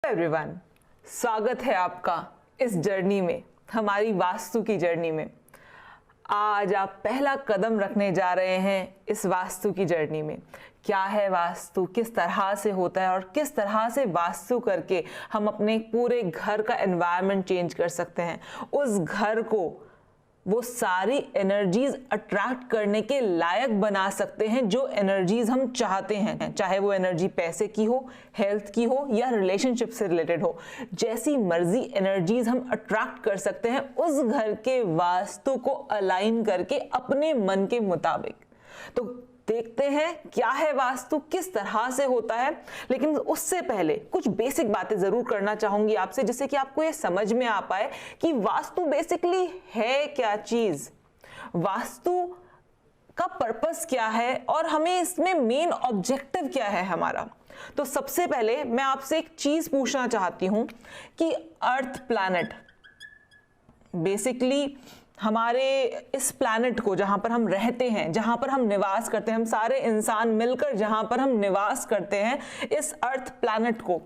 Everyone, स्वागत है आपका इस जर्नी में, हमारी वास्तु की जर्नी में। आज आप पहला कदम रखने जा रहे हैं इस वास्तु की जर्नी में। क्या है वास्तु, किस तरह से होता है और किस तरह से वास्तु करके हम अपने पूरे घर का एनवायरनमेंट चेंज कर सकते हैं, उस घर को वो सारी एनर्जीज अट्रैक्ट करने के लायक बना सकते हैं जो एनर्जीज हम चाहते हैं, चाहे वो एनर्जी पैसे की हो, हेल्थ की हो या रिलेशनशिप से रिलेटेड हो। जैसी मर्जी एनर्जीज हम अट्रैक्ट कर सकते हैं उस घर के वास्तु को अलाइन करके अपने मन के मुताबिक। तो देखते हैं क्या है वास्तु, किस तरह से होता है। लेकिन उससे पहले कुछ बेसिक बातें जरूर करना चाहूंगी आपसे, जिससे कि आपको ये समझ में आ पाए कि वास्तु बेसिकली है क्या चीज, वास्तु का पर्पस क्या है और हमें इसमें मेन ऑब्जेक्टिव क्या है हमारा। तो सबसे पहले मैं आपसे एक चीज पूछना चाहती हूं कि अर्थ प्लैनेट बेसिकली हमारे इस प्लैनेट को, जहां पर हम रहते हैं, जहां पर हम निवास करते हैं, हम सारे इंसान मिलकर जहां पर हम निवास करते हैं, इस अर्थ प्लैनेट को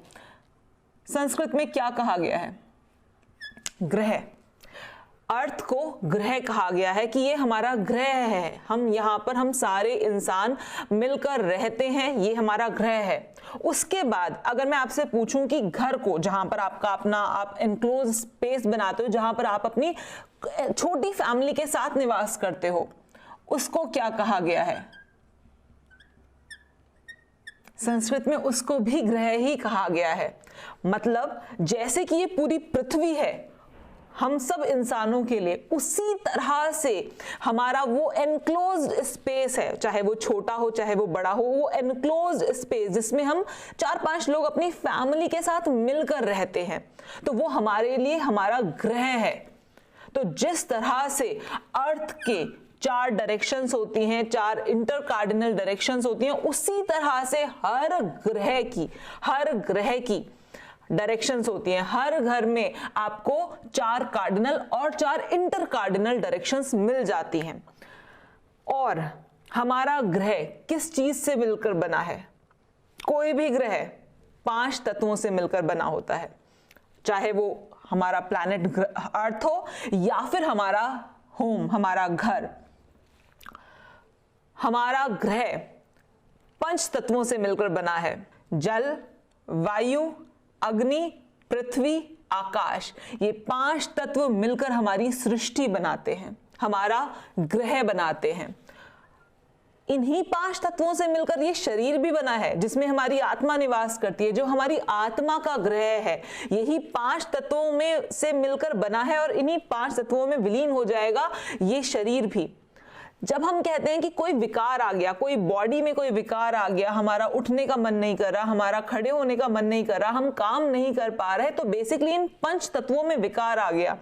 संस्कृत में क्या कहा गया है? ग्रह। अर्थ को ग्रह कहा गया है कि ये हमारा ग्रह है, हम यहाँ पर हम सारे इंसान मिलकर रहते हैं, ये हमारा ग्रह है। उसके बाद अगर मैं आपसे पूछूं कि घर को, जहां पर आपका अपना आप एनक्लोज स्पेस बनाते हो, जहां पर आप अपनी छोटी फैमिली के साथ निवास करते हो, उसको क्या कहा गया है? संस्कृत में उसको भी ग्रह ही कहा गया है। मतलब जैसे कि ये पूरी पृथ्वी है हम सब इंसानों के लिए, उसी तरह से हमारा वो एनक्लोज्ड स्पेस है, चाहे वो छोटा हो चाहे वो बड़ा हो, वो एनक्लोज्ड स्पेस जिसमें हम 4-5 लोग अपनी फैमिली के साथ मिलकर रहते हैं, तो वो हमारे लिए हमारा ग्रह है। तो जिस तरह से अर्थ के 4 डायरेक्शंस होती हैं, 4 इंटर कार्डिनल डायरेक्शंस होती हैं, उसी तरह से हर ग्रह की डायरेक्शंस होती हैं। हर घर में आपको 4 कार्डिनल और 4 इंटर कार्डिनल डायरेक्शंस मिल जाती हैं। और हमारा ग्रह किस चीज से मिलकर बना है? कोई भी ग्रह 5 तत्वों से मिलकर बना होता है, चाहे वो हमारा प्लैनेट अर्थ हो या फिर हमारा होम, हमारा घर। हमारा ग्रह 5 तत्वों से मिलकर बना है: जल, वायु, अग्नि, पृथ्वी, आकाश। ये 5 तत्व मिलकर हमारी सृष्टि बनाते हैं, हमारा ग्रह बनाते हैं। इन्हीं 5 तत्वों से मिलकर ये शरीर भी बना है, जिसमें हमारी आत्मा निवास करती है, जो हमारी आत्मा का ग्रह है। यही 5 तत्वों में से मिलकर बना है और इन्हीं 5 तत्वों में विलीन हो जाएगा ये शरीर भी। जब हम कहते हैं कि कोई विकार आ गया, कोई बॉडी में कोई विकार आ गया, हमारा उठने का मन नहीं कर रहा, हमारा खड़े होने का मन नहीं कर रहा, हम काम नहीं कर पा रहे, तो बेसिकली इन 5 तत्वों में विकार आ गया।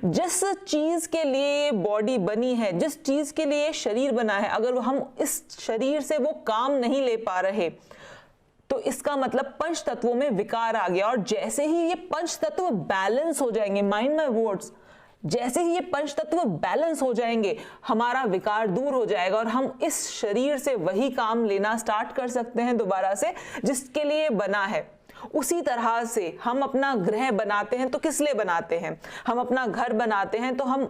जिस चीज के लिए ये बॉडी बनी है, जिस चीज के लिए शरीर बना है, अगर हम इस शरीर से वो काम नहीं ले पा रहे, तो इसका मतलब 5 तत्वों में विकार आ गया। और जैसे ही ये 5 तत्व बैलेंस हो जाएंगे, माइंड माय वर्ड्स, जैसे ही ये 5 तत्व बैलेंस हो जाएंगे, हमारा विकार दूर हो जाएगा और हम इस शरीर से वही काम लेना स्टार्ट कर सकते हैं दोबारा से, जिसके लिए बना है। उसी तरह से हम अपना ग्रह बनाते हैं तो किस लिए बनाते हैं? हम अपना घर बनाते हैं तो हम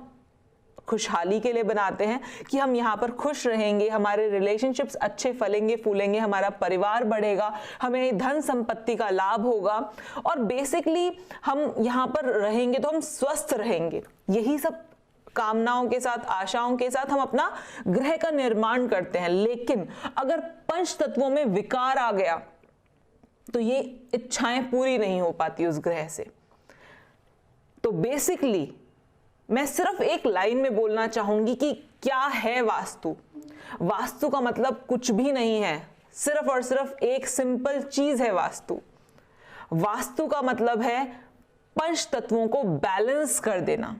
खुशहाली के लिए बनाते हैं कि हम यहाँ पर खुश रहेंगे, हमारे रिलेशनशिप्स अच्छे फलेंगे फूलेंगे, हमारा परिवार बढ़ेगा, हमें धन संपत्ति का लाभ होगा और बेसिकली हम यहाँ पर रहेंगे तो हम स्वस्थ रहेंगे। यही सब कामनाओं के साथ, आशाओं के साथ हम अपना ग्रह का निर्माण करते हैं। लेकिन अगर 5 तत्वों में विकार आ गया तो ये इच्छाएं पूरी नहीं हो पाती उस ग्रह से। तो बेसिकली मैं सिर्फ एक लाइन में बोलना चाहूंगी कि क्या है वास्तु। वास्तु का मतलब कुछ भी नहीं है, सिर्फ और सिर्फ एक सिंपल चीज है वास्तु। वास्तु का मतलब है 5 तत्वों को बैलेंस कर देना।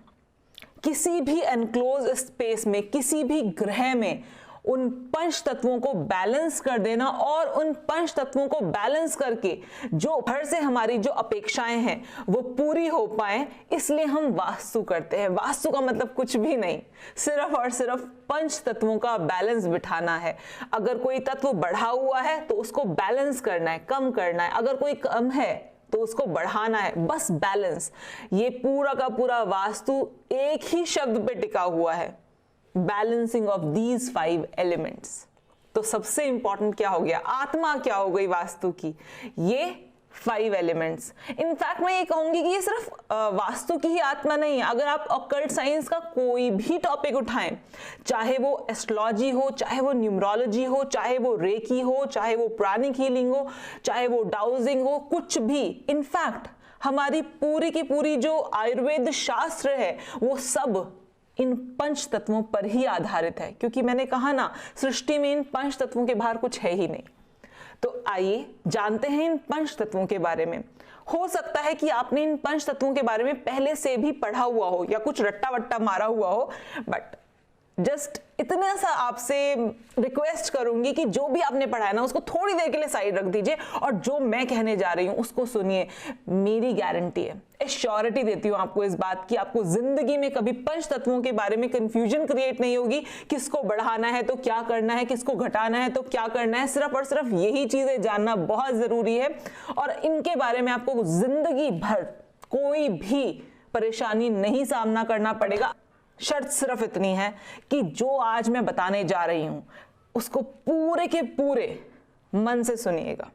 किसी भी एनक्लोज स्पेस में, किसी भी ग्रह में उन 5 तत्वों को बैलेंस कर देना और उन 5 तत्वों को बैलेंस करके जो घर से हमारी जो अपेक्षाएं हैं वो पूरी हो पाए, इसलिए हम वास्तु करते हैं। वास्तु का मतलब कुछ भी नहीं, सिर्फ और सिर्फ 5 तत्वों का बैलेंस बिठाना है। अगर कोई तत्व बढ़ा हुआ है तो उसको बैलेंस करना है, कम करना है। अगर कोई कम है तो उसको बढ़ाना है, बस बैलेंस। ये पूरा का पूरा वास्तु एक ही शब्द पे टिका हुआ है, बैलेंसिंग ऑफ दीज 5 एलिमेंट्स। तो सबसे इंपॉर्टेंट क्या हो गया, आत्मा क्या हो गई वास्तु की, ये 5 एलिमेंट्स। इनफैक्ट मैं ये कहूंगी कि ये सिर्फ वास्तु की ही आत्मा नहीं है। अगर आप ऑकल्ट साइंस का कोई भी टॉपिक उठाएं, चाहे वो एस्ट्रोलॉजी हो, चाहे वो न्यूमरोलॉजी हो, चाहे वो रेकी हो, चाहे वो प्राणिक हीलिंग हो, चाहे वो डाउजिंग हो, कुछ भी, इनफैक्ट हमारी पूरी की पूरी जो आयुर्वेद शास्त्र है वो सब इन 5 तत्वों पर ही आधारित है, क्योंकि मैंने कहा ना, सृष्टि में इन 5 तत्वों के बाहर कुछ है ही नहीं। तो आइए जानते हैं इन 5 तत्वों के बारे में। हो सकता है कि आपने इन 5 तत्वों के बारे में पहले से भी पढ़ा हुआ हो या कुछ रट्टा वट्टा मारा हुआ हो, बट जस्ट इतना सा आपसे रिक्वेस्ट करूंगी कि जो भी आपने पढ़ा है ना, उसको थोड़ी देर के लिए साइड रख दीजिए और जो मैं कहने जा रही हूं उसको सुनिए। मेरी गारंटी है, एश्योरिटी देती हूं आपको इस बात की, आपको जिंदगी में कभी 5 तत्वों के बारे में कंफ्यूजन क्रिएट नहीं होगी। किसको बढ़ाना है तो क्या करना है, किसको घटाना है तो क्या करना है, सिर्फ और सिर्फ यही चीजें जानना बहुत जरूरी है। और इनके बारे में आपको जिंदगी भर कोई भी परेशानी नहीं सामना करना पड़ेगा। शर्त सिर्फ इतनी है कि जो आज मैं बताने जा रही हूं उसको पूरे के पूरे मन से सुनिएगा,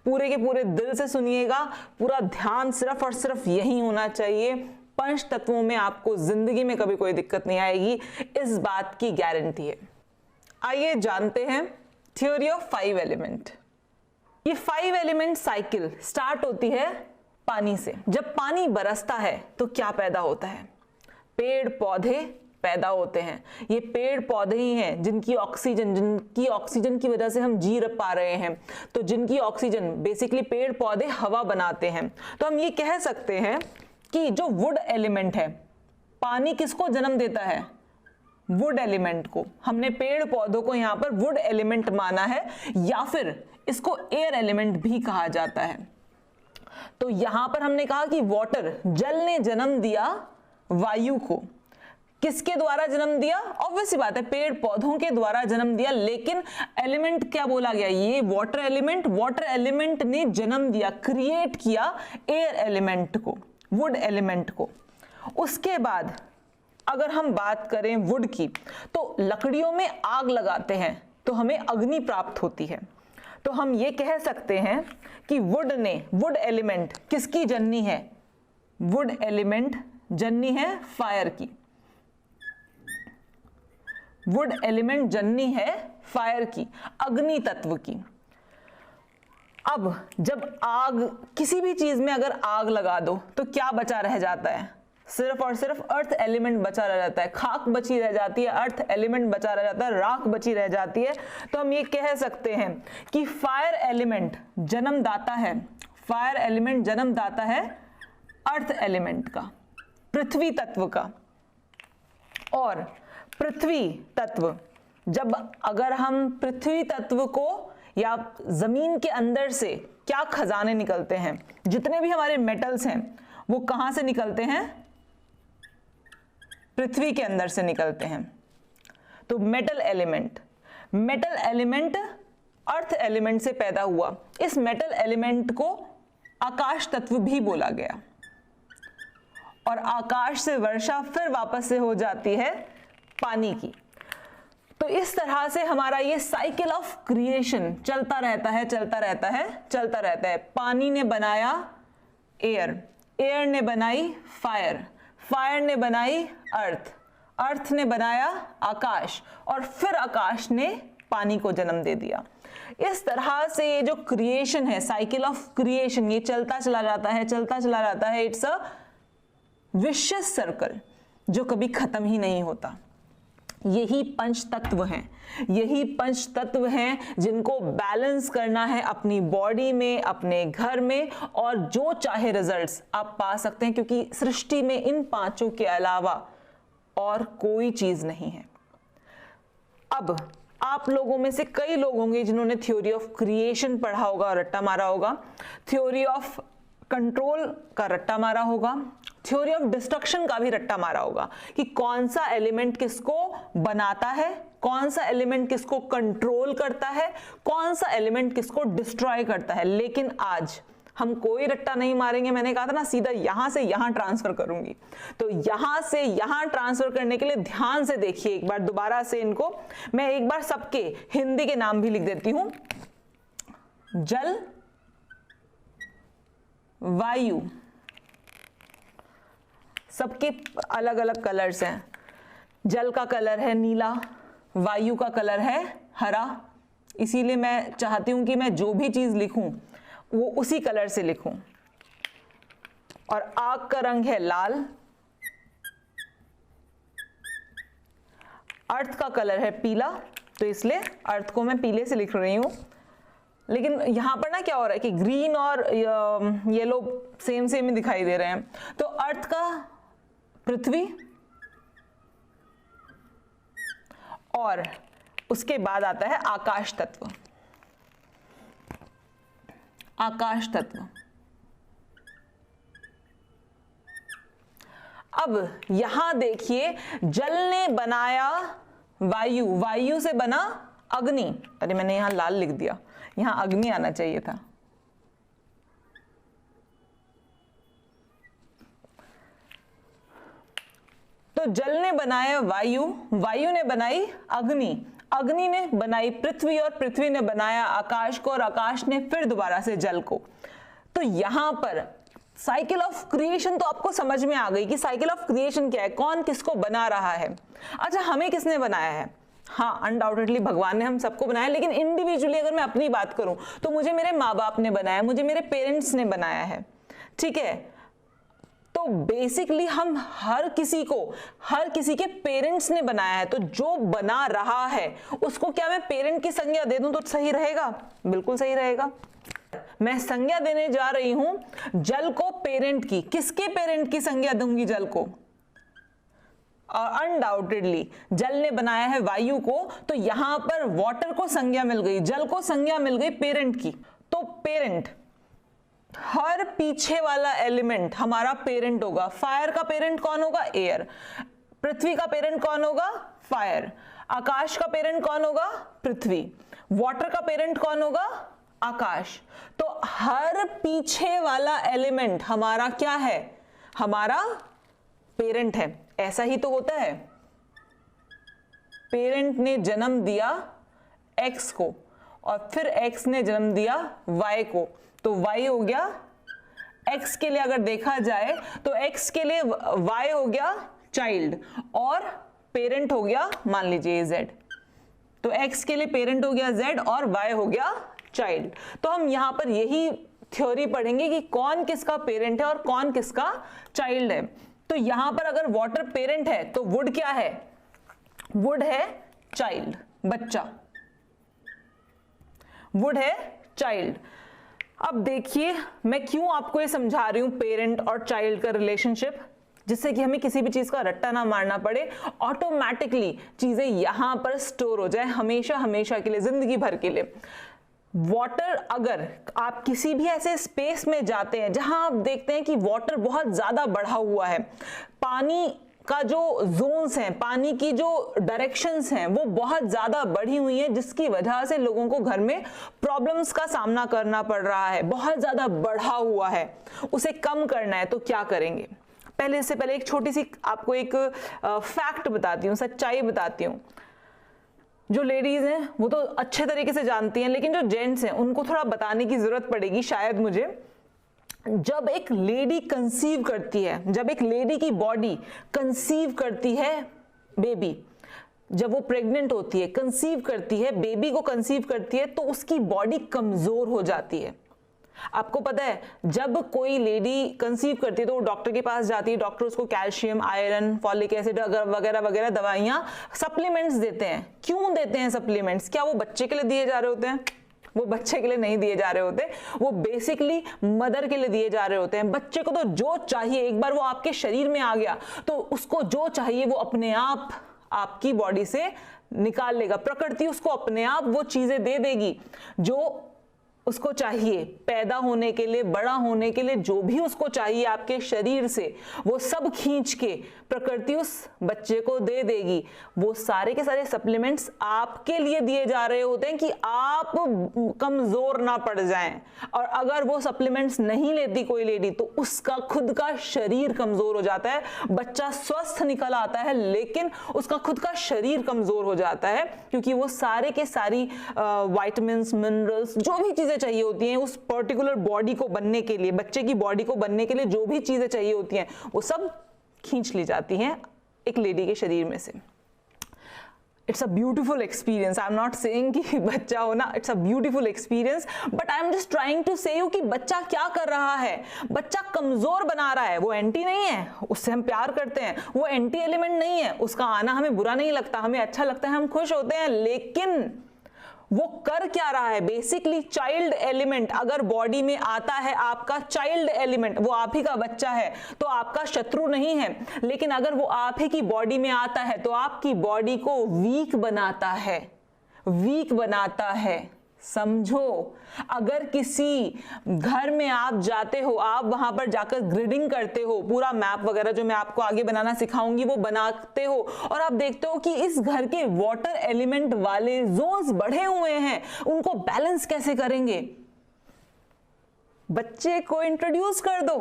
पूरे के पूरे दिल से सुनिएगा, पूरा ध्यान सिर्फ और सिर्फ यही होना चाहिए। 5 तत्वों में आपको जिंदगी में कभी कोई दिक्कत नहीं आएगी, इस बात की गारंटी है। आइए जानते हैं थ्योरी ऑफ 5 एलिमेंट। ये 5 एलिमेंट साइकिल स्टार्ट होती है पानी से। जब पानी बरसता है तो क्या पैदा होता है, पेड़ पौधे पैदा होते हैं। ये पेड़ पौधे ही हैं जिनकी ऑक्सीजन की वजह से हम जी पा रहे हैं। तो जिनकी ऑक्सीजन, बेसिकली पेड़ पौधे हवा बनाते हैं। तो हम ये कह सकते हैं कि जो वुड एलिमेंट है, पानी किसको जन्म देता है, वुड एलिमेंट को। हमने पेड़ पौधों को यहाँ पर वुड एलिमेंट माना है, या फिर इसको एयर एलिमेंट भी कहा जाता है। तो यहां पर हमने कहा कि वाटर, जल ने जन्म दिया वायु को। किसके द्वारा जन्म दिया, ऑब्वियस बात है पेड़ पौधों के द्वारा जन्म दिया, लेकिन एलिमेंट क्या बोला गया, ये वाटर एलिमेंट ने जन्म दिया, क्रिएट किया एयर एलिमेंट को, वुड एलिमेंट को। उसके बाद अगर हम बात करें वुड की, तो लकड़ियों में आग लगाते हैं तो हमें अग्नि प्राप्त होती है। तो हम ये कह सकते हैं कि वुड एलिमेंट किसकी जननी है, वुड एलिमेंट जननी है फायर की। वुड एलिमेंट जननी है फायर की, अग्नि तत्व की। अब जब आग, किसी भी चीज में अगर आग लगा दो तो क्या बचा रह जाता है, सिर्फ और सिर्फ अर्थ एलिमेंट बचा रह जाता है, खाक बची रह जाती है, अर्थ एलिमेंट बचा रह जाता है, राख बची रह जाती है। तो हम ये कह सकते हैं कि फायर एलिमेंट जन्मदाता है, फायर एलिमेंट जन्मदाता है अर्थ एलिमेंट का, पृथ्वी तत्व का। और पृथ्वी तत्व, जब अगर हम पृथ्वी तत्व को, या जमीन के अंदर से क्या खजाने निकलते हैं, जितने भी हमारे मेटल्स हैं वो कहां से निकलते हैं, पृथ्वी के अंदर से निकलते हैं। तो मेटल एलिमेंट अर्थ एलिमेंट से पैदा हुआ। इस मेटल एलिमेंट को आकाश तत्व भी बोला गया। और आकाश से वर्षा फिर वापस से हो जाती है पानी की। तो इस तरह से हमारा ये साइकिल ऑफ क्रिएशन चलता रहता है। पानी ने बनाया एयर, एयर ने बनाई फायर, फायर ने बनाई अर्थ, अर्थ ने बनाया आकाश, और फिर आकाश ने पानी को जन्म दे दिया। इस तरह से ये जो क्रिएशन है, साइकिल ऑफ क्रिएशन, ये चलता चला जाता है। इट्स अ विशियस सर्कल जो कभी खत्म ही नहीं होता। यही 5 तत्व हैं जिनको बैलेंस करना है अपनी बॉडी में, अपने घर में, और जो चाहे रिजल्ट्स आप पा सकते हैं, क्योंकि सृष्टि में इन 5 के अलावा और कोई चीज नहीं है। अब आप लोगों में से कई लोग होंगे जिन्होंने थ्योरी ऑफ क्रिएशन पढ़ा होगा, रट्टा मारा होगा, थ्योरी ऑफ कंट्रोल का रट्टा मारा होगा, थ्योरी ऑफ डिस्ट्रक्शन का भी रट्टा मारा होगा कि कौन सा एलिमेंट किसको बनाता है, कौन सा एलिमेंट किसको कंट्रोल करता है, कौन सा एलिमेंट किसको डिस्ट्रॉय करता है। लेकिन आज हम कोई रट्टा नहीं मारेंगे, मैंने कहा था ना सीधा यहां से यहां ट्रांसफर करूंगी। तो यहां से यहां ट्रांसफर करने के लिए ध्यान से देखिए एक बार दोबारा से इनको, मैं एक बार सबके हिंदी के नाम भी लिख देती हूं। जल, वायु, सबके अलग अलग कलर्स हैं। जल का कलर है नीला, वायु का कलर है हरा, इसीलिए मैं चाहती हूं कि मैं जो भी चीज लिखूं वो उसी कलर से लिखूं। और आग का रंग है लाल, अर्थ का कलर है पीला, तो इसलिए अर्थ को मैं पीले से लिख रही हूं। लेकिन यहां पर ना क्या हो रहा है कि ग्रीन और येलो सेम सेम ही दिखाई दे रहे हैं। तो अर्थ का पृथ्वी, और उसके बाद आता है आकाश तत्व। आकाश तत्व। अब यहां देखिए, जल ने बनाया वायु, वायु से बना अग्नि, अरे मैंने यहां लाल लिख दिया, यहां अग्नि आना चाहिए था। तो जल ने बनाया वायु, वायु ने बनाई अग्नि, अग्नि ने बनाई पृथ्वी, और पृथ्वी ने बनाया आकाश को, और आकाश ने फिर दोबारा से जल को। तो यहां पर साइकिल ऑफ क्रिएशन तो आपको समझ में आ गई कि साइकिल ऑफ क्रिएशन क्या है, कौन किसको बना रहा है। अच्छा, हमें किसने बनाया है? हाँ, अनडाउटेडली भगवान ने हम सबको बनाया, लेकिन इंडिविजुअली अगर मैं अपनी बात करूं तो मुझे मेरे माँ बाप ने बनाया, मुझे मेरे पेरेंट्स ने बनाया है, ठीक है। तो बेसिकली हम हर किसी को, हर किसी के पेरेंट्स ने बनाया है। तो जो बना रहा है उसको क्या मैं पेरेंट की संज्ञा दे दूं तो सही रहेगा? बिल्कुल सही रहेगा। मैं संज्ञा देने जा रही हूं जल को पेरेंट की। किसके पेरेंट की संज्ञा दूंगी जल को? अनडाउटेडली जल ने बनाया है वायु को, तो यहां पर वाटर को संज्ञा मिल गई, जल को संज्ञा मिल गई पेरेंट की। तो पेरेंट, हर पीछे वाला एलिमेंट हमारा पेरेंट होगा। फायर का पेरेंट कौन होगा? एयर। पृथ्वी का पेरेंट कौन होगा? फायर। आकाश का पेरेंट कौन होगा? पृथ्वी। वाटर का पेरेंट कौन होगा? आकाश। तो हर पीछे वाला एलिमेंट हमारा क्या है? हमारा पेरेंट है। ऐसा ही तो होता है, पेरेंट ने जन्म दिया एक्स को, और फिर एक्स ने जन्म दिया वाई को, तो y हो गया x के लिए, अगर देखा जाए तो x के लिए y हो गया चाइल्ड, और पेरेंट हो गया मान लीजिए z। तो x के लिए पेरेंट हो गया z और y हो गया चाइल्ड। तो हम यहां पर यही थ्योरी पढ़ेंगे कि कौन किसका पेरेंट है और कौन किसका चाइल्ड है। तो यहां पर अगर वाटर पेरेंट है तो वुड क्या है? वुड है चाइल्ड, बच्चा। वुड है चाइल्ड। अब देखिए मैं क्यों आपको ये समझा रही हूं पेरेंट और चाइल्ड का रिलेशनशिप, जिससे कि हमें किसी भी चीज का रट्टा ना मारना पड़े, ऑटोमेटिकली चीजें यहां पर स्टोर हो जाए हमेशा हमेशा के लिए, जिंदगी भर के लिए। वाटर, अगर आप किसी भी ऐसे स्पेस में जाते हैं जहां आप देखते हैं कि वाटर बहुत ज्यादा बढ़ा हुआ है, पानी का जो जोन्स हैं, पानी की जो डायरेक्शंस हैं वो बहुत ज्यादा बढ़ी हुई हैं, जिसकी वजह से लोगों को घर में प्रॉब्लम्स का सामना करना पड़ रहा है, बहुत ज्यादा बढ़ा हुआ है, उसे कम करना है, तो क्या करेंगे? पहले से पहले एक छोटी सी आपको एक फैक्ट बताती हूँ, सच्चाई बताती हूँ। जो लेडीज हैं वो तो अच्छे तरीके से जानती हैं, लेकिन जो जेंट्स हैं उनको थोड़ा बताने की जरूरत पड़ेगी शायद मुझे। जब एक लेडी कंसीव करती है, जब एक लेडी की बॉडी कंसीव करती है बेबी, जब वो प्रेग्नेंट होती है, कंसीव करती है, बेबी को कंसीव करती है, तो उसकी बॉडी कमजोर हो जाती है। आपको पता है जब कोई लेडी कंसीव करती है तो वो डॉक्टर के पास जाती है, डॉक्टर उसको कैल्शियम, आयरन, फॉलिक एसिड वगैरह वगैरह दवाइयां, सप्लीमेंट्स देते हैं। क्यों देते हैं सप्लीमेंट्स? क्या वो बच्चे के लिए दिए जा रहे होते हैं? वो बच्चे के लिए नहीं दिए जा रहे होते, वो बेसिकली मदर के लिए दिए जा रहे होते हैं। बच्चे को तो जो चाहिए, एक बार वो आपके शरीर में आ गया तो उसको जो चाहिए वो अपने आप आपकी बॉडी से निकाल लेगा। प्रकृति उसको अपने आप वो चीजें दे देगी जो उसको चाहिए पैदा होने के लिए, बड़ा होने के लिए, जो भी उसको चाहिए आपके शरीर से, वो सब खींच के प्रकृति उस बच्चे को दे देगी। वो सारे के सारे सप्लीमेंट्स आपके लिए दिए जा रहे होते हैं कि आप कमजोर ना पड़ जाएं। और अगर वो सप्लीमेंट्स नहीं लेती कोई लेडी तो उसका खुद का शरीर कमजोर हो जाता है। बच्चा स्वस्थ निकल आता है लेकिन उसका खुद का शरीर कमजोर हो जाता है, क्योंकि वो सारे के सारी विटामिन्स, मिनरल्स, जो भी चीजें चाहिए होती हैं उस पर्टिकुलर बॉडी को बनने के लिए, बच्चे की बॉडी को बनने के लिए जो भी चीजें चाहिए होती हैं वो सब खींच ली जाती हैं एक लेडी के शरीर में से। It's a beautiful experience. I am not saying कि बच्चा होना, it's a beautiful experience, but I am just trying to say you कि बच्चा क्या कर रहा है। बच्चा कमजोर बना रहा है। वो एंटी नहीं है, उससे हम प्यार करते हैं। वो एंटी एलिमेंट नहीं है, उसका आना हमें बुरा नहीं लगता, हमें अच्छा लगता है, हम खुश होते हैं। लेकिन वो कर क्या रहा है? बेसिकली चाइल्ड एलिमेंट अगर बॉडी में आता है, आपका चाइल्ड एलिमेंट, वो आप ही का बच्चा है तो आपका शत्रु नहीं है, लेकिन अगर वो आप ही की बॉडी में आता है तो आपकी बॉडी को वीक बनाता है, वीक बनाता है। समझो, अगर किसी घर में आप जाते हो, आप वहां पर जाकर ग्रिडिंग करते हो, पूरा मैप वगैरह जो मैं आपको आगे बनाना सिखाऊंगी वो बनाते हो, और आप देखते हो कि इस घर के वाटर एलिमेंट वाले जोन्स बढ़े हुए हैं, उनको बैलेंस कैसे करेंगे? बच्चे को इंट्रोड्यूस कर दो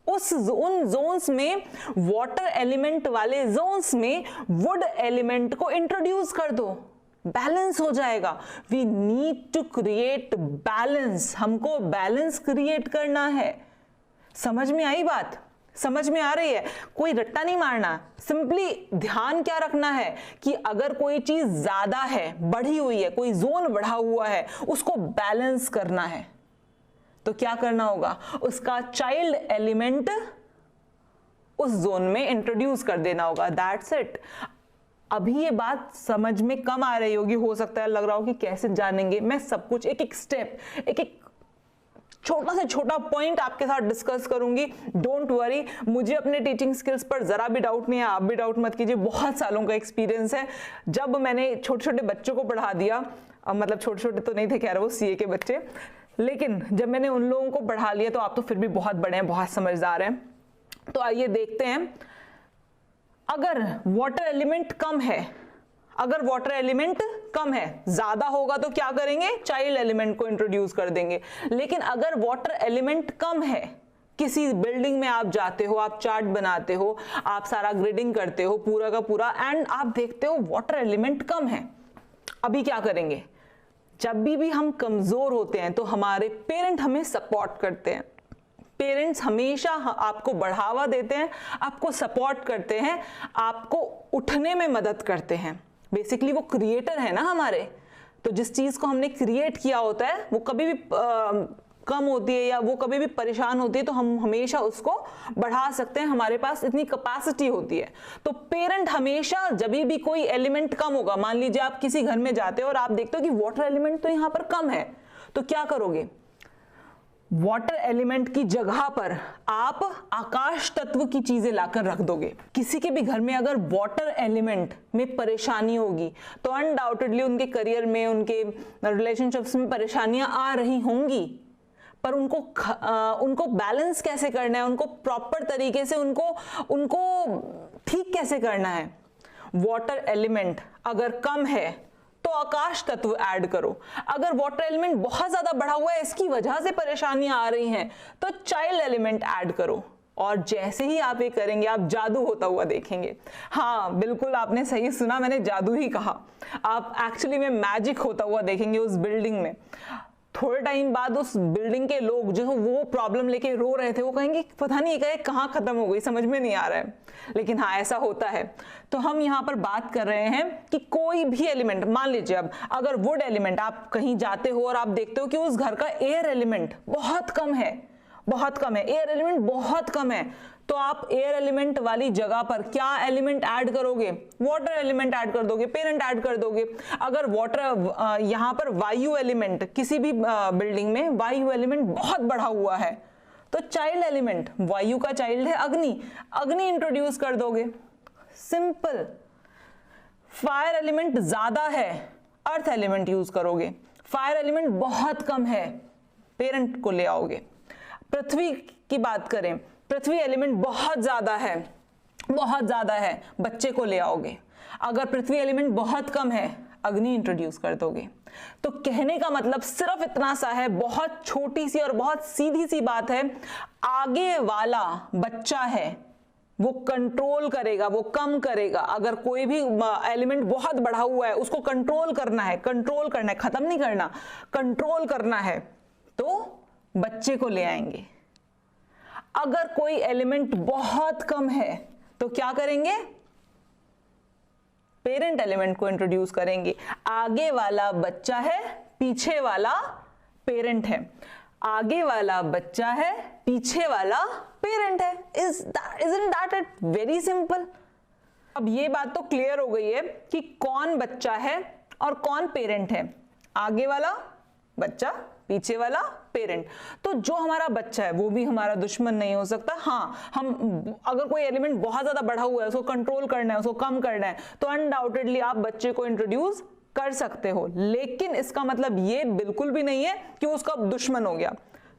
उन जोन्स में, वाटर एलिमेंट वाले जोन्स में वुड एलिमेंट को इंट्रोड्यूस कर दो, बैलेंस हो जाएगा। We need to create balance, हमको बैलेंस क्रिएट करना है। समझ में आई बात? समझ में आ रही है? कोई रट्टा नहीं मारना, सिंपली ध्यान क्या रखना है कि अगर कोई चीज ज्यादा है, बढ़ी हुई है, कोई जोन बढ़ा हुआ है, उसको बैलेंस करना है तो क्या करना होगा? उसका चाइल्ड एलिमेंट उस जोन में इंट्रोड्यूस कर देना होगा। That's it. अभी ये बात समझ में कम आ रही होगी, हो सकता है लग रहा हो कि कैसे जानेंगे। मैं सब कुछ एक एक स्टेप, एक एक छोटा से छोटा पॉइंट आपके साथ डिस्कस करूंगी। डोंट वरी, मुझे अपने टीचिंग स्किल्स पर जरा भी डाउट नहीं है, आप भी डाउट मत कीजिए। बहुत सालों का एक्सपीरियंस है। जब मैंने छोटे छोटे बच्चों को पढ़ा दिया, मतलब छोटे छोटे तो नहीं थे, कह रहे वो सीए के बच्चे, लेकिन जब मैंने उन लोगों को पढ़ा लिया तो आप तो फिर भी बहुत बड़े हैं, बहुत समझदार हैं। तो आइए देखते हैं, अगर वाटर एलिमेंट कम है, अगर वाटर एलिमेंट कम है, ज्यादा होगा तो क्या करेंगे? चाइल्ड एलिमेंट को इंट्रोड्यूस कर देंगे। लेकिन अगर वाटर एलिमेंट कम है, किसी बिल्डिंग में आप जाते हो, आप चार्ट बनाते हो, आप सारा ग्रिडिंग करते हो पूरा का पूरा, एंड आप देखते हो वाटर एलिमेंट कम है, अभी क्या करेंगे? जब भी हम कमजोर होते हैं तो हमारे पेरेंट हमें सपोर्ट करते हैं। पेरेंट्स हमेशा आपको बढ़ावा देते हैं, आपको सपोर्ट करते हैं, आपको उठने में मदद करते हैं। बेसिकली वो क्रिएटर है ना हमारे, तो जिस चीज को हमने क्रिएट किया होता है वो कभी भी कम होती है या वो कभी भी परेशान होती है तो हम हमेशा उसको बढ़ा सकते हैं, हमारे पास इतनी कैपेसिटी होती है। तो पेरेंट हमेशा, जब भी कोई एलिमेंट कम होगा, मान लीजिए आप किसी घर में जाते हो और आप देखते हो कि वाटर एलिमेंट तो यहाँ पर कम है, तो क्या करोगे? वाटर एलिमेंट की जगह पर आप आकाश तत्व की चीजें लाकर रख दोगे। किसी के भी घर में अगर वाटर एलिमेंट में परेशानी होगी तो अनडाउटेडली उनके करियर में, उनके रिलेशनशिप्स में परेशानियां आ रही होंगी, पर उनको बैलेंस कैसे करना है, उनको प्रॉपर तरीके से उनको ठीक कैसे करना है? वाटर एलिमेंट अगर कम है तो आकाश तत्व ऐड करो। अगर वाटर एलिमेंट बहुत ज्यादा बढ़ा हुआ है, इसकी वजह से परेशानियां आ रही हैं, तो चाइल्ड एलिमेंट ऐड करो। और जैसे ही आप ये करेंगे आप जादू होता हुआ देखेंगे। हाँ बिल्कुल, आपने सही सुना, मैंने जादू ही कहा। आप एक्चुअली में मैजिक होता हुआ देखेंगे उस बिल्डिंग में। थोड़े टाइम बाद उस बिल्डिंग के लोग जो वो प्रॉब्लम लेके रो रहे थे वो कहेंगे पता नहीं ये कहाँ खत्म हो गई, समझ में नहीं आ रहा है। लेकिन हाँ, ऐसा होता है। तो हम यहाँ पर बात कर रहे हैं कि कोई भी एलिमेंट, मान लीजिए अब अगर वुड एलिमेंट, आप कहीं जाते हो और आप देखते हो कि उस घर का एयर एलिमेंट बहुत कम है, बहुत कम है, एयर एलिमेंट बहुत कम है, तो आप एयर एलिमेंट वाली जगह पर क्या एलिमेंट ऐड करोगे? वाटर एलिमेंट ऐड कर दोगे, पेरेंट ऐड कर दोगे। अगर वाटर यहाँ पर वायु एलिमेंट, किसी भी बिल्डिंग में वायु एलिमेंट बहुत बढ़ा हुआ है तो चाइल्ड एलिमेंट, वायु का चाइल्ड है अग्नि, अग्नि इंट्रोड्यूस कर दोगे। सिंपल। फायर एलिमेंट ज्यादा है, अर्थ एलिमेंट यूज करोगे। फायर एलिमेंट बहुत कम है, पेरेंट को ले आओगे। पृथ्वी की बात करें, पृथ्वी एलिमेंट बहुत ज्यादा है, बच्चे को ले आओगे। अगर पृथ्वी एलिमेंट बहुत कम है, अग्नि इंट्रोड्यूस कर दोगे। तो कहने का मतलब सिर्फ इतना सा है, बहुत छोटी सी और बहुत सीधी सी बात है, आगे वाला बच्चा है वो कंट्रोल करेगा, वो कम करेगा। अगर कोई भी एलिमेंट बहुत बढ़ा हुआ है, उसको कंट्रोल करना है, खत्म नहीं करना, कंट्रोल करना है, तो बच्चे को ले आएंगे। अगर कोई एलिमेंट बहुत कम है तो क्या करेंगे? पेरेंट एलिमेंट को इंट्रोड्यूस करेंगे। आगे वाला बच्चा है, पीछे वाला पेरेंट है। आगे वाला बच्चा है, पीछे वाला पेरेंट है। Isn't that it very simple? अब ये बात तो क्लियर हो गई है कि कौन बच्चा है और कौन पेरेंट है। आगे वाला बच्चा, पीछे वाला पेरेंट। तो जो हमारा बच्चा है वो भी हमारा दुश्मन नहीं हो सकता। हाँ, हम अगर कोई एलिमेंट बहुत ज्यादा बढ़ा हुआ है, उसको कंट्रोल करना है, उसको कम करना है, तो अनडाउटेडली आप बच्चे को इंट्रोड्यूस कर सकते हो। लेकिन इसका मतलब ये बिल्कुल भी नहीं है कि उसका दुश्मन हो गया।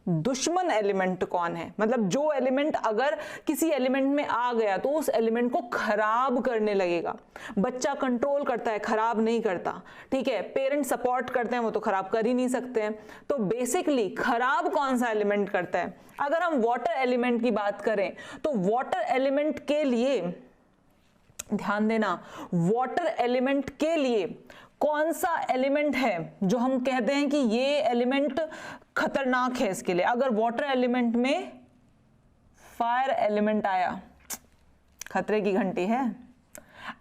दुश्मन एलिमेंट कौन है? मतलब जो एलिमेंट अगर किसी एलिमेंट में आ गया तो उस एलिमेंट को खराब करने लगेगा। बच्चा कंट्रोल करता है, खराब नहीं करता, ठीक है। पेरेंट सपोर्ट करते हैं, वो तो खराब कर ही नहीं सकते हैं। तो बेसिकली खराब कौन सा एलिमेंट करता है? अगर हम वाटर एलिमेंट की बात करें तो वाटर एलिमेंट के लिए ध्यान देना, वाटर एलिमेंट के लिए कौन सा एलिमेंट है जो हम कहते हैं कि ये एलिमेंट खतरनाक है इसके लिए? अगर वाटर एलिमेंट में फायर एलिमेंट आया, खतरे की घंटी है।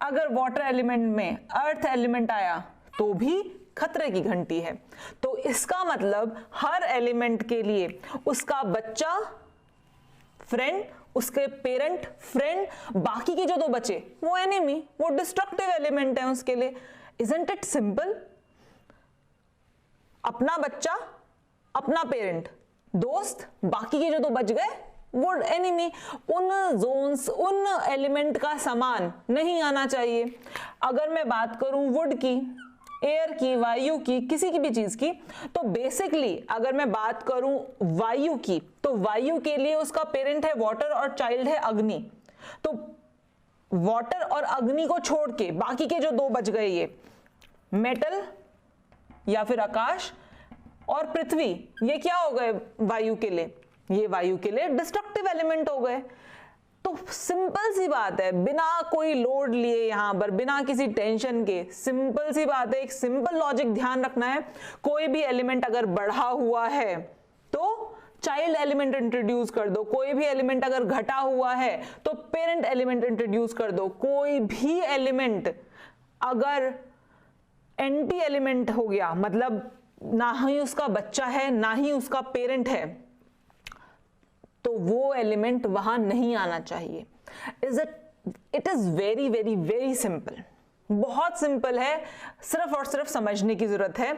अगर वाटर एलिमेंट में अर्थ एलिमेंट आया तो भी खतरे की घंटी है। तो इसका मतलब हर एलिमेंट के लिए उसका बच्चा फ्रेंड, उसके पेरेंट फ्रेंड, बाकी के जो दो बचे वो एनिमी, वो डिस्ट्रक्टिव एलिमेंट है उसके लिए। Isn't it simple? अपना बच्चा, अपना पेरेंट, दोस्त, बाकी के जो दो बच गए वो एनिमी। उन जोन्स, उन एलिमेंट का सामान नहीं आना चाहिए। अगर मैं बात करूं वुड की, एयर की, वायु की, किसी की भी चीज की, तो बेसिकली अगर मैं बात करूं वायु की, तो वायु के लिए उसका पेरेंट है वाटर और चाइल्ड है अग्नि। तो वाटर और अग्नि को छोड़ के बाकी के जो दो बच गए, ये मेटल या फिर आकाश और पृथ्वी, ये क्या हो गए वायु के लिए? ये वायु के लिए डिस्ट्रक्टिव एलिमेंट हो गए। तो सिंपल सी बात है, बिना कोई लोड लिए, यहां पर बिना किसी टेंशन के, सिंपल सी बात है, एक सिंपल लॉजिक ध्यान रखना है। कोई भी एलिमेंट अगर बढ़ा हुआ है तो चाइल्ड एलिमेंट इंट्रोड्यूस कर दो। कोई भी एलिमेंट अगर घटा हुआ है तो पेरेंट एलिमेंट इंट्रोड्यूस कर दो। कोई भी एलिमेंट अगर एंटी एलिमेंट हो गया, मतलब ना ही उसका बच्चा है ना ही उसका पेरेंट है, तो वो एलिमेंट वहां नहीं आना चाहिए। It is very very very simple, बहुत सिंपल है। सिर्फ और सिर्फ समझने की जरूरत है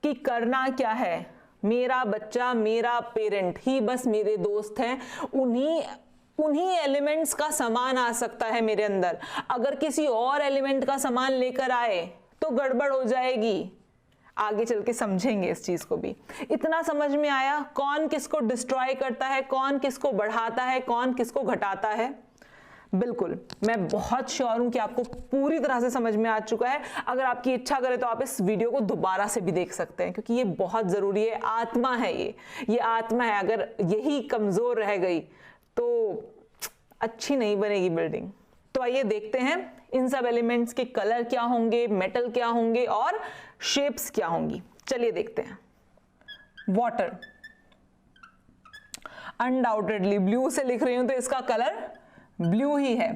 कि करना क्या है। मेरा बच्चा, मेरा पेरेंट ही बस मेरे दोस्त हैं। उन्हीं एलिमेंट्स का सामान आ सकता है मेरे अंदर। अगर किसी और एलिमेंट का सामान लेकर आए तो गड़बड़ हो जाएगी। आगे चल के समझेंगे इस चीज को भी। इतना समझ में आया कौन किसको डिस्ट्रॉय करता है, कौन किसको बढ़ाता है, कौन किसको घटाता है? बिल्कुल, मैं बहुत श्योर हूं कि आपको पूरी तरह से समझ में आ चुका है। अगर आपकी इच्छा करे तो आप इस वीडियो को दोबारा से भी देख सकते हैं, क्योंकि ये बहुत जरूरी है। आत्मा है ये आत्मा है। अगर यही कमजोर रह गई तो अच्छी नहीं बनेगी बिल्डिंग। तो आइए देखते हैं इन सब एलिमेंट्स के कलर क्या होंगे, मेटल क्या होंगे और शेप्स क्या होंगी। चलिए देखते हैं। वाटर, अनडाउटेडली ब्लू से लिख रही हूं तो इसका कलर ब्लू ही है।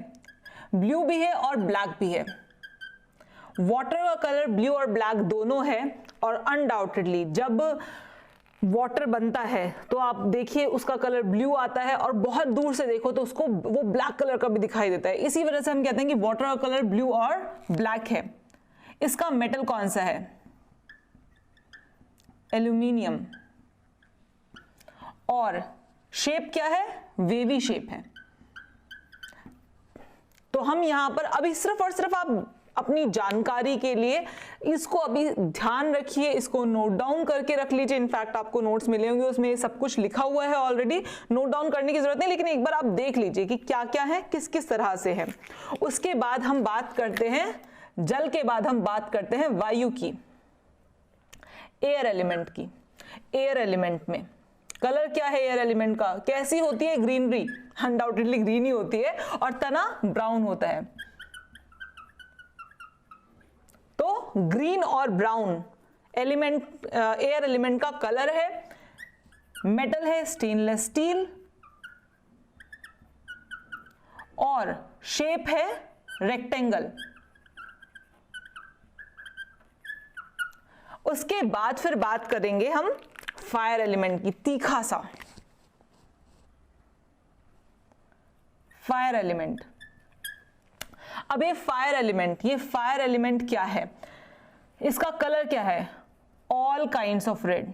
ब्लू भी है और ब्लैक भी है। वाटर का कलर ब्लू और ब्लैक दोनों है। और अनडाउटेडली जब वाटर बनता है तो आप देखिए उसका कलर ब्लू आता है, और बहुत दूर से देखो तो उसको वो ब्लैक कलर का भी दिखाई देता है। इसी वजह से हम कहते हैं कि वाटर का कलर ब्लू और ब्लैक है। इसका मेटल कौन सा है? एल्यूमिनियम। और शेप क्या है? वेवी शेप है। तो हम यहां पर अभी सिर्फ और सिर्फ आप अपनी जानकारी के लिए इसको अभी ध्यान रखिए, इसको नोट डाउन करके रख लीजिए। इनफैक्ट आपको नोट्स मिले होंगे, उसमें सब कुछ लिखा हुआ है ऑलरेडी, नोट डाउन करने की जरूरत नहीं, लेकिन एक बार आप देख लीजिए कि क्या क्या है, किस किस तरह से है। उसके बाद हम बात करते हैं जल के बाद हम बात करते हैं वायु की, एयर एलिमेंट की। एयर एलिमेंट में कलर क्या है एयर एलिमेंट का, कैसी होती है, ग्रीनरी, अनडाउटेडली ग्रीन ही होती है, और तना ब्राउन होता है। तो ग्रीन और ब्राउन एलिमेंट एयर एलिमेंट का कलर है। मेटल है स्टेनलेस स्टील, और शेप है रेक्टेंगल। उसके बाद फिर बात करेंगे हम फायर एलिमेंट की, तीखा सा फायर एलिमेंट। अब ये फायर एलिमेंट क्या है, इसका कलर क्या है, ऑल काइंड्स ऑफ रेड,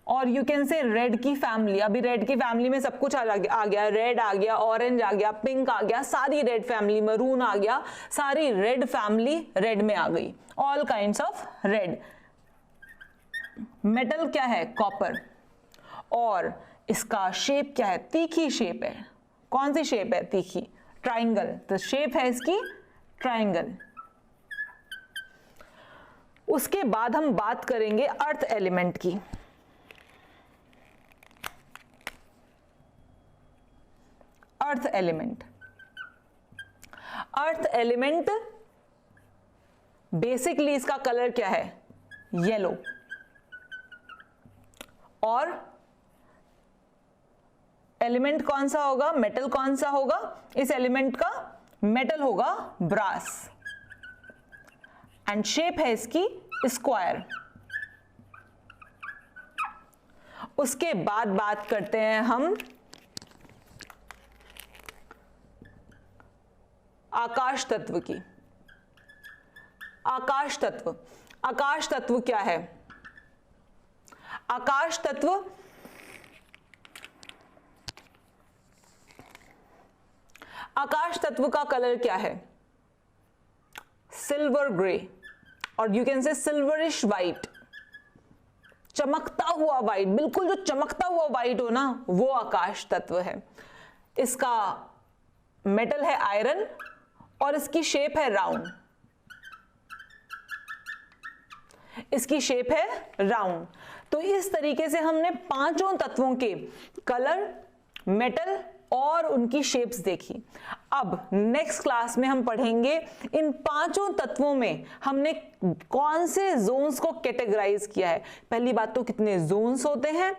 और यू कैन से रेड की फैमिली। अभी रेड की फैमिली में सब कुछ आ गया, रेड आ गया, ऑरेंज आ गया, पिंक आ गया, सारी रेड फैमिली, मरून आ गया, सारी रेड फैमिली रेड में आ गई, all kinds of red. Metal क्या है, कॉपर, और इसका शेप क्या है, तीखी शेप है। कौन सी शेप है, तीखी, ट्राइंगल, तो शेप है इसकी ट्राइंगल। उसके बाद हम बात करेंगे अर्थ एलिमेंट की। अर्थ एलिमेंट बेसिकली इसका कलर क्या है, येलो, और एलिमेंट कौन सा होगा, मेटल कौन सा होगा, इस एलिमेंट का मेटल होगा ब्रास, एंड शेप है इसकी स्क्वायर। उसके बाद बात करते हैं हम आकाश तत्व की। आकाश तत्व क्या है, आकाश तत्व का कलर क्या है, सिल्वर ग्रे, और you can say silverish white, चमकता हुआ वाइट, बिल्कुल जो चमकता हुआ वाइट हो ना, वो आकाश तत्व है। इसका मेटल है आयरन, और इसकी शेप है राउंड, इसकी शेप है राउंड। तो इस तरीके से हमने पांचों तत्वों के कलर, मेटल और उनकी शेप्स देखी। अब नेक्स्ट क्लास में हम पढ़ेंगे इन पांचों तत्वों में हमने कौन से जोन्स को कैटेगराइज किया है। पहली बात तो कितने जोन्स होते हैं,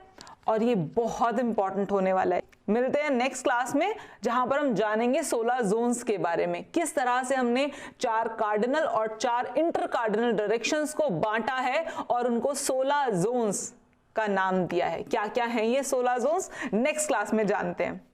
और ये बहुत इंपॉर्टेंट होने वाला है। मिलते हैं नेक्स्ट क्लास में, जहां पर हम जानेंगे 16 जोन्स के बारे में, किस तरह से हमने 4 कार्डिनल और 4 इंटर कार्डिनल डायरेक्शंस को बांटा है और उनको 16 जोन्स का नाम दिया है। क्या क्या है ये 16 जोन्स, नेक्स्ट क्लास में जानते हैं।